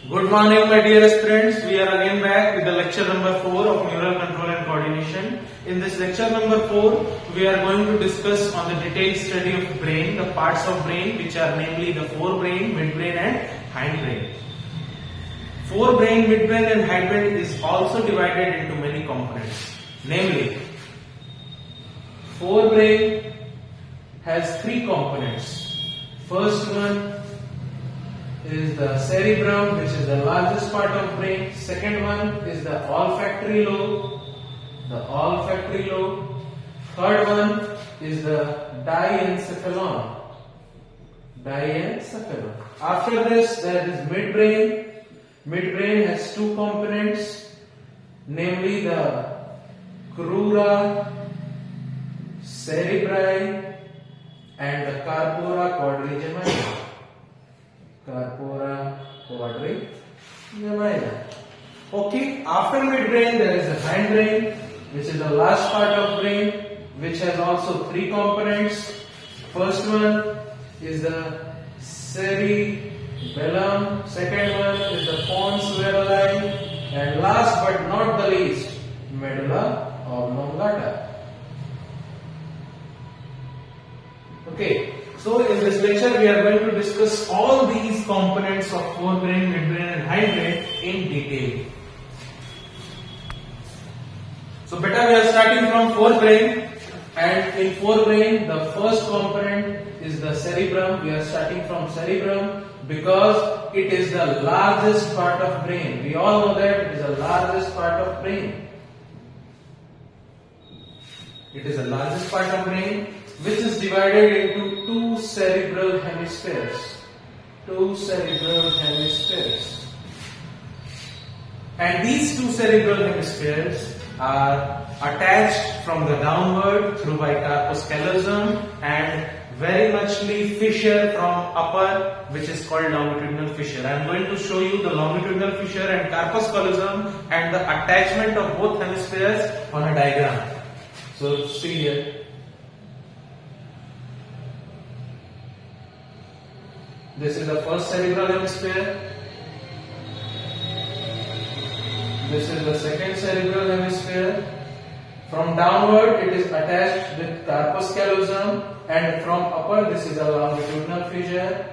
Good morning, my dear aspirants. We are again back with the lecture number 4 of neural control and coordination. In this lecture number 4, we are going to discuss on the detailed study of brain, the parts of brain which are namely the forebrain, midbrain and hindbrain. Forebrain, midbrain and hindbrain is also divided into many components. Namely, forebrain has 3 components. First one is the cerebrum, which is the largest part of brain. Second one is the olfactory lobe, Third one is the diencephalon. After this, there is midbrain. Midbrain has 2 components, namely the crura cerebri and the corpora quadrigemina. Okay, after midbrain there is the hindbrain, which is the last part of brain, which has also 3 components. First one is the cerebellum, second one is the pons varii, and last but not the least, medulla oblongata. Okay. So in this lecture we are going to discuss all these components of forebrain, midbrain and hindbrain in detail. So beta, we are starting from forebrain, and in forebrain the first component is the cerebrum. We are starting from cerebrum because it is the largest part of brain. We all know that it is the largest part of brain. It is the largest part of brain, which is divided into 2 cerebral hemispheres. And these 2 cerebral hemispheres are attached from the downward through by corpus callosum and very muchly fissure from upper, which is called longitudinal fissure. I am going to show you the longitudinal fissure and corpus callosum and the attachment of both hemispheres on a diagram. So see here. This is the first cerebral hemisphere. This is the second cerebral hemisphere. From downward it is attached with corpus callosum, and from upper this is a longitudinal fissure.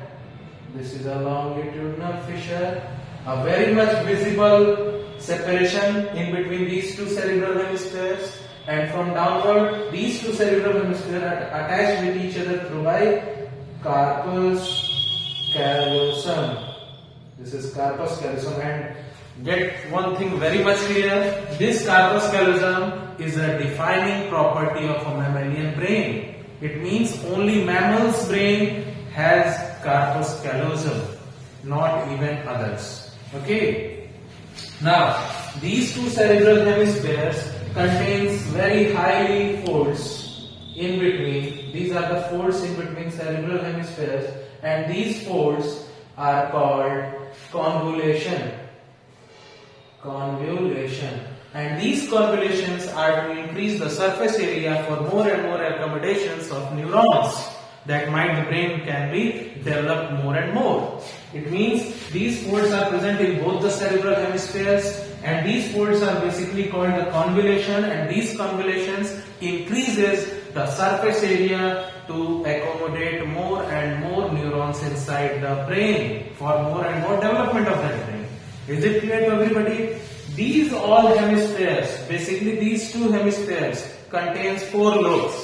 A very much visible separation in between these 2 cerebral hemispheres, and from downward these 2 cerebral hemispheres are attached with each other through by corpus callosum. This is corpus callosum, and get one thing very much clear. This corpus callosum is a defining property of a mammalian brain. It means only mammal's brain has corpus callosum, not even others. Okay. Now, these 2 cerebral hemispheres contains very highly folds in between. These are the folds in between cerebral hemispheres, and these folds are called convolution. And these convolutions are to increase the surface area for more and more accommodations of neurons, that might the brain can be developed more and more. It means these folds are present in both the cerebral hemispheres, and these folds are basically called the convolution, and these convolutions increases the surface area to accommodate more and more neurons inside the brain for more and more development of that brain. Is it clear to everybody? These all hemispheres, basically these 2 hemispheres contains 4 lobes.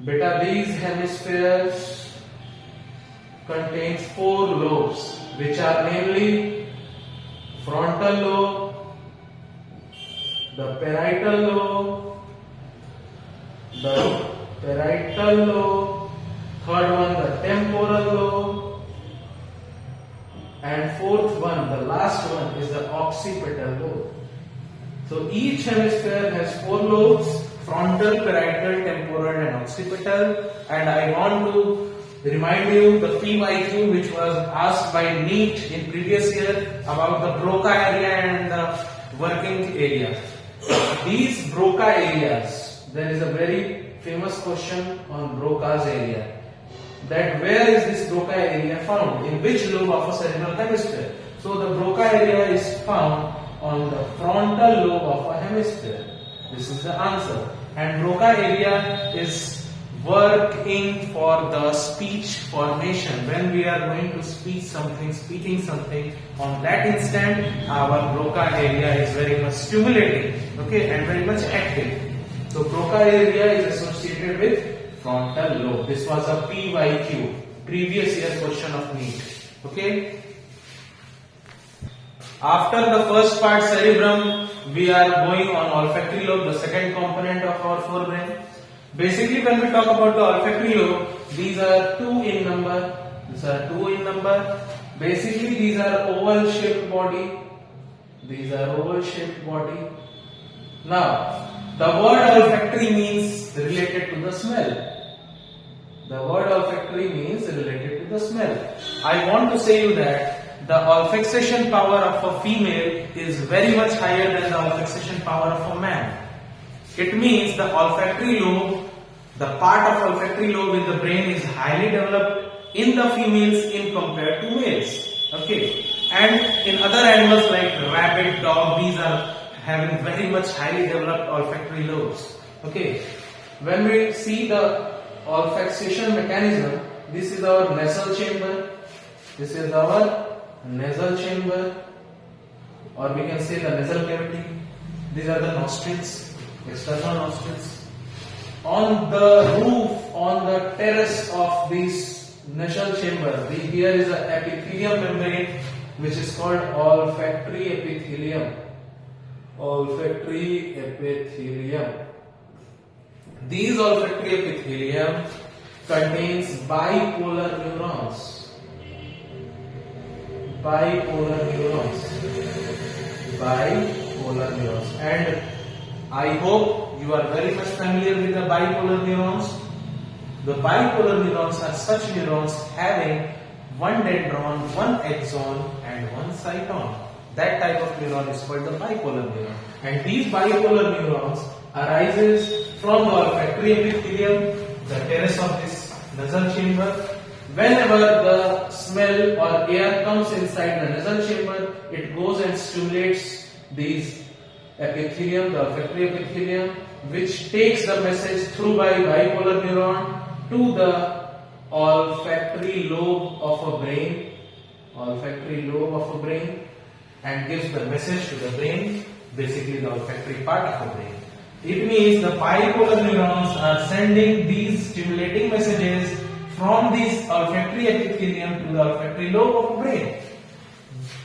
Beta, these hemispheres contains 4 lobes, which are namely frontal lobe, the parietal lobe, third one the temporal lobe, and fourth one, the last one, is the occipital lobe. So each hemisphere has 4 lobes: frontal, parietal, temporal and occipital. And I want to remind you the PYQ which was asked by NEET in previous year about the Broca area and the working area. These Broca areas, there is a very famous question on Broca's area. that where is this Broca area found? In which lobe of a cerebral hemisphere? So the Broca area is found on the frontal lobe of a hemisphere. This is the answer. And Broca area is working for the speech formation. When we are going to speak something, speaking something, on that instant our Broca area is very much stimulating, okay, and very much active. So Broca area is associated with frontal lobe. This was a PYQ, previous year question of NEET. Okay. After the first part, cerebrum, we are going on olfactory lobe, the second component of our forebrain. Basically, when we talk about the olfactory lobe, these are two in number. Basically, these are oval-shaped body. Now, the word olfactory means related to the smell. I want to say you that the olfaction power of a female is very much higher than the olfaction power of a man. It means the olfactory lobe, the part of olfactory lobe in the brain is highly developed in the females in compared to males. Okay. And in other animals like rabbit, dog, these are having very much highly developed olfactory lobes. Okay. When we see the olfaction mechanism, this is our nasal chamber. Or we can say the nasal cavity. These are the nostrils, external nostrils. On the roof, on the terrace of this nasal chamber, here is an epithelium membrane which is called olfactory epithelium. These olfactory epithelium contains bipolar neurons. And I hope you are very much familiar with the bipolar neurons. The bipolar neurons are such neurons having one dendron, one axon and one cyton. That type of neuron is called the bipolar neuron. And these bipolar neurons arises from the olfactory epithelium, the terrace of this nasal chamber. Whenever the smell or air comes inside the nasal chamber, it goes and stimulates these epithelium, the olfactory epithelium, which takes the message through by bipolar neuron to the olfactory lobe of a brain, and gives the message to the brain, basically the olfactory part of the brain. It means the bipolar neurons are sending these stimulating messages from this olfactory epithelium to the olfactory lobe of the brain.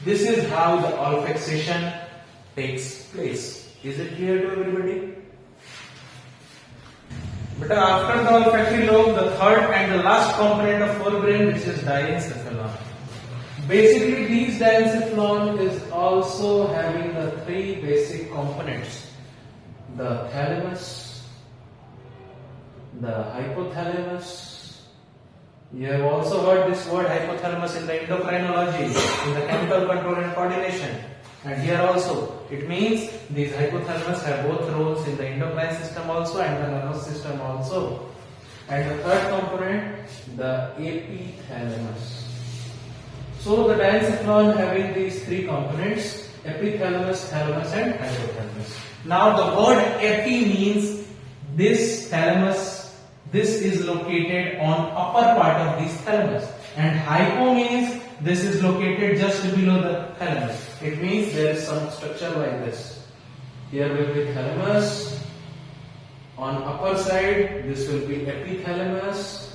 This is how the olfaction takes place. Is it clear to everybody? But after the olfactory lobe, the third and the last component of forebrain, which is diencephalon. Basically, these diencephalon is also having the three basic components: the thalamus, the hypothalamus. You have also heard this word hypothalamus in the endocrinology, in the chemical control and coordination. And here also, it means these hypothalamus have both roles in the endocrine system also and the nervous system also. And the third component, the epithalamus. So the diencephalon having these three components: epithalamus, thalamus and hypothalamus. Now the word epi means this thalamus, this is located on upper part of this thalamus, and hypo means this is located just below the thalamus. It means there is some structure like this. Here will be thalamus. On upper side, this will be epithalamus,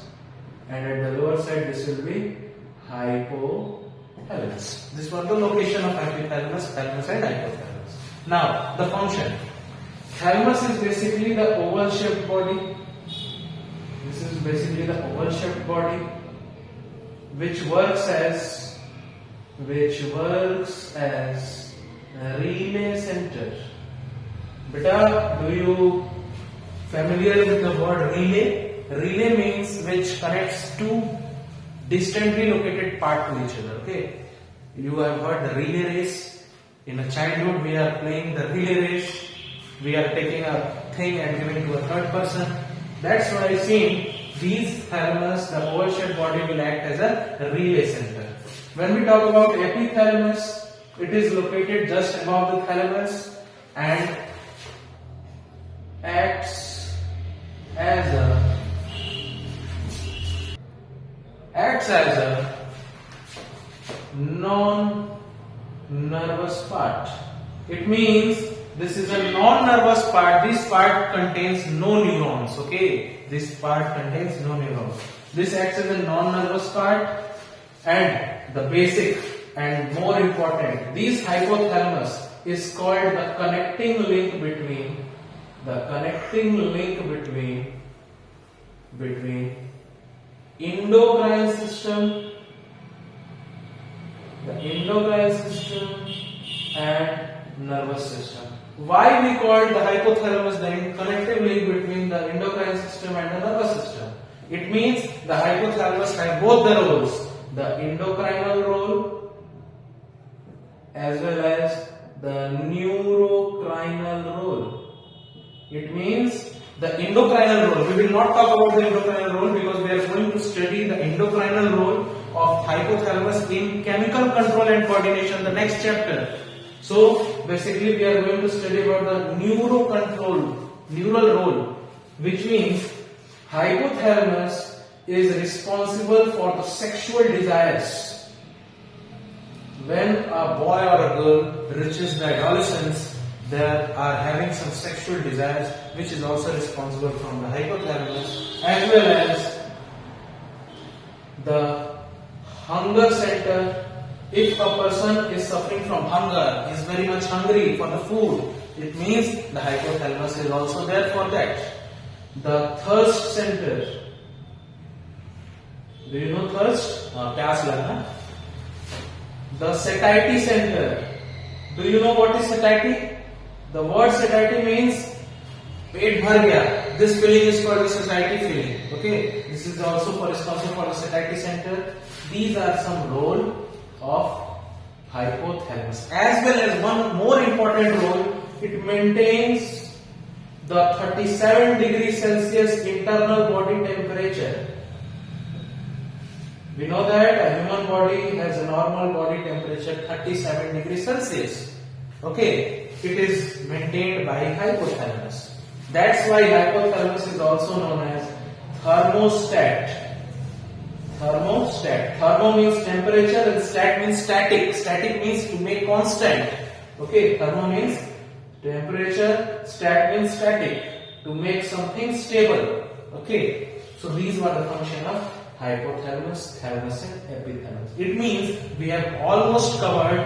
and at the lower side, this will be hypothalamus. This was the location of epithalamus, thalamus, and hypothalamus. Now, the function. Thalamus is basically the oval-shaped body. This is basically the oval-shaped body, which works as a relay center. Beta, do you familiar with the word relay? Relay means which connects two distantly located parts to each other. Okay, you have heard the relay race. In a childhood, we are playing the relay race. We are taking a thing and giving to a third person. That's why I see these thalamus, the oval shaped body will act as a relay center. When we talk about epithalamus, it is located just above the thalamus and acts as a non-nervous part. It means this is a non-nervous part. This part contains no neurons. Okay, this part contains no neurons. This acts as a non-nervous part, and the basic and more important, this hypothalamus is called the connecting link between endocrine system, and nervous system. Why we call the hypothalamus the connective link between the endocrine system and the nervous system? It means the hypothalamus have both the roles, the endocrinal role as well as the neurocrinal role. It means the endocrinal role. We will not talk about the endocrinal role because we are going to study the endocrinal role of hypothalamus in chemical control and coordination, the next chapter. So basically we are going to study about the neural role, which means hypothalamus is responsible for the sexual desires. When a boy or a girl reaches the adolescence, they are having some sexual desires, which is also responsible from the hypothalamus, as well as the hunger center. If a person is suffering from hunger, is very much hungry for the food, it means the hypothalamus is also there for that. The thirst center. Do you know thirst? Pyas lagna. The satiety center. Do you know what is satiety? The word satiety means पेट भर गया. This feeling is called the satiety feeling. Okay, this is also responsible for the satiety center. These are some role of hypothalamus. As well as one more important role, it maintains the 37 degrees Celsius internal body temperature. We know that a human body has a normal body temperature 37 degrees Celsius. Okay, it is maintained by hypothalamus. That's why hypothalamus is also known as thermostat. Thermo means temperature and stat means static. Static means to make constant. Okay, thermo means temperature, stat means static, to make something stable. Okay, so these were the function of hypothalamus, thalamus and epithalamus. It means we have almost covered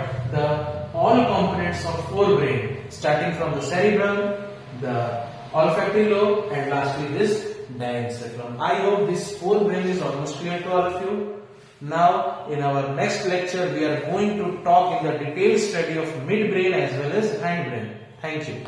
all components of forebrain, starting from the cerebrum, the olfactory lobe, and lastly this diencephalon. I hope this forebrain is almost clear to all of you. Now in our next lecture we are going to talk in the detailed study of midbrain as well as hindbrain. Thank you.